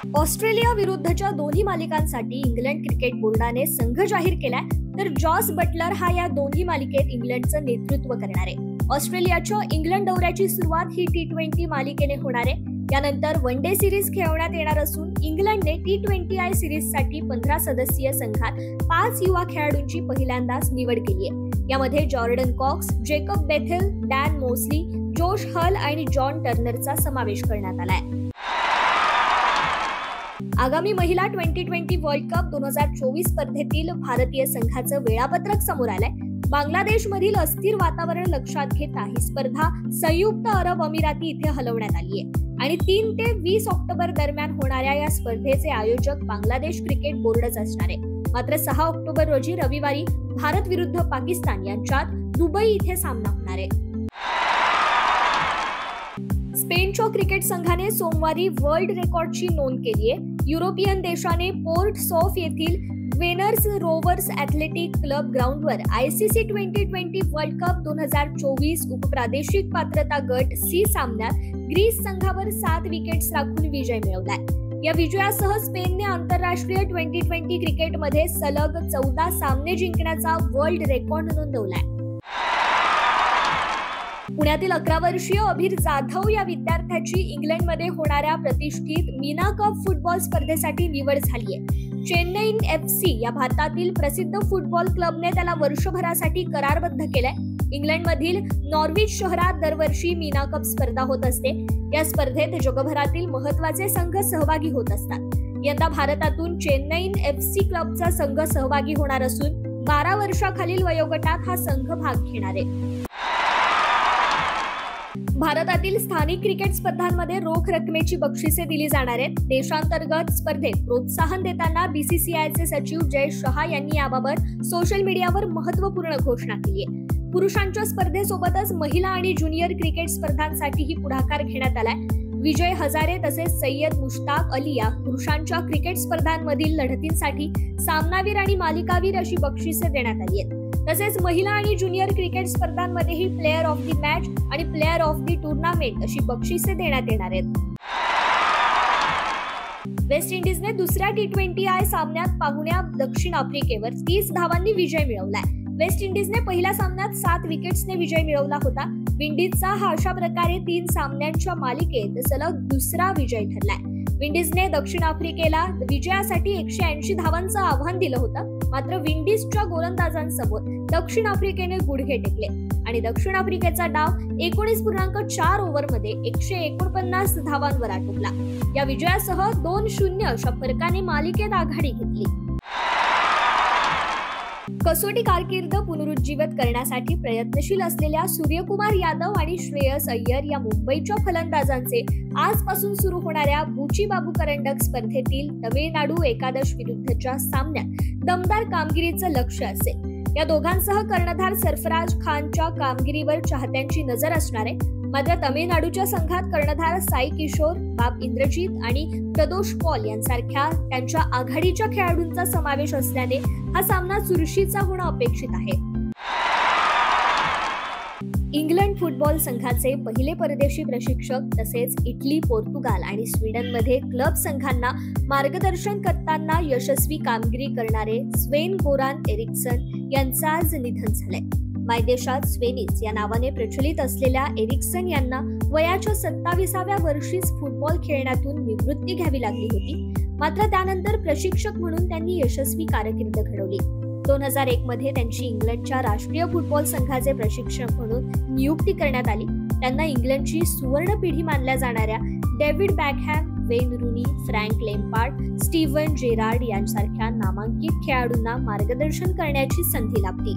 Australia विरुद्धच्या दोन्ही मालिकांसाठी England cricket बोर्डाने संघ जाहीर केलाय, तर जॉस बटलर हा या दोन्ही मालिकेत इंग्लंडचं नेतृत्व करणार आहे. ऑस्ट्रेलियाच्या इंग्लंड दौऱ्याची सुरुवात ही T20 मालिकेने होणार आहे. यानंतर वन डे सिरीज खेळवण्यात येणार असून इंग्लंडने T20I सिरीजसाठी 15 सदस्यीय संघात 5 युवा खेळाडूंची पहिल्यांदाच निवड केली आहे. यामध्ये Jordan Cox, Jacob Bethell, Dan Mousley, Josh Hull आणि जॉन टर्नरचा समावेश करण्यात आलाय. आगामी महिला T20 वर्ल्ड कप 2024 स्पर्धेतील भारतीय संघाचं वेळापत्रक समोर आलंय. बांगलादेशमधील अस्थिर वातावरण लक्षात घेता ही स्पर्धा संयुक्त अरब अमिराती इथे हलवण्यात आली आहे आणि 3 ते 20 ऑक्टोबर दरम्यान होणाऱ्या या स्पर्धेचे आयोजक बांगलादेश क्रिकेट बोर्डच असणार आहे. मात्र 6 ऑक्टोबर रोजी रविवारी भारत विरुद्ध पाकिस्तान यांच्यात दुबई इथे सामना होणार आहे. स्पेनच्या क्रिकेट संघाने सोमवारी वर्ल्ड रेकॉर्डची नोंद केली आहे. युरोपियन देशाने पोर्ट सॉफ येथील वेनर्स रोवर्स ॲथलेटिक क्लब ग्राउंडवर ICC T20 वर्ल्ड कप 2024 उपप्रादेशिक पात्रता गट C सामन्यात ग्रीस संघावर 7 विकेट्स राखून विजय मिळवलाय. या विजयासह स्पेनने आंतरराष्ट्रीय T20 क्रिकेटमध्ये सलग 14 सामने जिंकण्याचा वर्ल्ड रेकॉर्ड नोंदवलाय. पुण्यातील 11 वर्षीय अभिर जाधव या विद्यार्थ्याची इंग्लंडमध्ये होणाऱ्या प्रतिष्ठित मीना कप फुटबॉल स्पर्धेसाठी निवड झाली आहे. चेन्नईन FC या भारतातील प्रसिद्ध फुटबॉल क्लबने त्याला वर्षभरासाठी करारबद्ध केलाय. इंग्लंडमधील नॉर्विच शहरात दरवर्षी मीना कप स्पर्धा होत असते. या स्पर्धेत जगभरातील महत्त्वाचे संघ सहभागी होत असतात. यंदा भारतातून चेन्नईन FC क्लबचा संघ सहभागी होणार असून 12 वर्षाखालील वयोगटात हा संघ भाग घेणार आहे. भारतातील स्थानिक क्रिकेट स्पर्धांमध्ये रोख रकमेची बक्षिसे दिली जाणार आहेत. देशांतर्गत स्पर्धेत प्रोत्साहन देताना BCCIचे सचिव जय शहा यांनी याबाबत सोशल मीडियावर महत्त्वपूर्ण घोषणा केली आहे. पुरुषांच्या स्पर्धेसोबतच महिला आणि ज्युनियर क्रिकेट स्पर्धांसाठीही पुढाकार घेण्यात आलाय. विजय हजारे तसेच सय्यद मुश्ताक अली या पुरुषांच्या क्रिकेट स्पर्धांमधील लढतींसाठी सामनावीर आणि मालिकावीर अशी बक्षिसे देण्यात आली आहेत. तसेच महिला आणि ज्युनियर क्रिकेट स्पर्धांमध्येही प्लेअर ऑफ द मॅच आणि प्लेअर ऑफ द टुर्नामेंट अशी बक्षिसे देण्यात येणार आहेत. वेस्ट इंडिजने दुसऱ्या T20I सामन्यात पाहुण्या दक्षिण आफ्रिकेवर 30 धावांनी विजय मिळवलाय. वेस्ट इंडिजने पहिल्या सामन्यात 7 विकेट्सने विजय मिळवला होता. विंडीजचा हा अशा प्रकारे 3 सामन्यांच्या मालिकेत सलग दुसरा विजय ठरलाय. विंडीजने दक्षिण आफ्रिकेला विजयासाठी 180 धावांचं आव्हान दिलं होतं. मात्र विंडीजच्या गोलंदाजांसमोर दक्षिण आफ्रिकेने गुडघे टेकले आणि दक्षिण आफ्रिकेचा डाव 19.4 ओव्हरमध्ये 149 धावांवर आटोपला. या विजयासह 2-0 अशा फरकाने मालिकेत आघाडी घेतली. कसोटी कारकीर्द पुनरुज्जीवित करण्यासाठी प्रयत्नशील असलेल्या सूर्यकुमार यादव आणि श्रेयस अय्यर या मुंबईच्या फलंदाजांचे आजपासून सुरू होणाऱ्या बुचीबाबू करंडक स्पर्धेतील तमिळनाडू एकादश विरुद्धच्या सामन्यात दमदार कामगिरीचं लक्ष असेल. या दोघांसह कर्णधार सरफराज खानच्या कामगिरीवर चाहत्यांची नजर असणार आहे. मात्र तमिळनाडूच्या संघात कर्णधार साई किशोर, बाब इंद्रजीत आणि प्रदोष पॉल यांसारख्या त्यांच्या आघाडीच्या खेळाडूंचा समावेश असल्याने हा सामना चुरशीचा होणं अपेक्षित आहे. इंग्लंड फुटबॉल संघाचे पहिले परदेशी प्रशिक्षक तसेच इटली, पोर्तुगाल आणि स्वीडनमध्ये क्लब संघांना मार्गदर्शन करताना यशस्वी कामगिरी करणारे स्वेन गोरान एरिक्सन यांचं आज निधन झालंय. मायदेशात स्वेनिस या नावाने प्रचलित असलेल्या एरिक्सन यांना वयाच्या 27व्या वर्षीच फुटबॉल खेळण्यातून निवृत्ती घ्यावी लागली होती. मात्र त्यानंतर प्रशिक्षक म्हणून त्यांनी यशस्वी कारकीर्द घडवली. 2001 मध्ये त्यांची इंग्लंडच्या राष्ट्रीय फुटबॉल संघाचे प्रशिक्षक म्हणून नियुक्ती करण्यात आली. त्यांना इंग्लंडची सुवर्ण पिढी मानल्या जाणाऱ्या David Beckham, Wayne Rooney, Frank Lampard, Steven Gerrard यांसारख्या नामांकित खेळाडूंना मार्गदर्शन करण्याची संधी लाभली.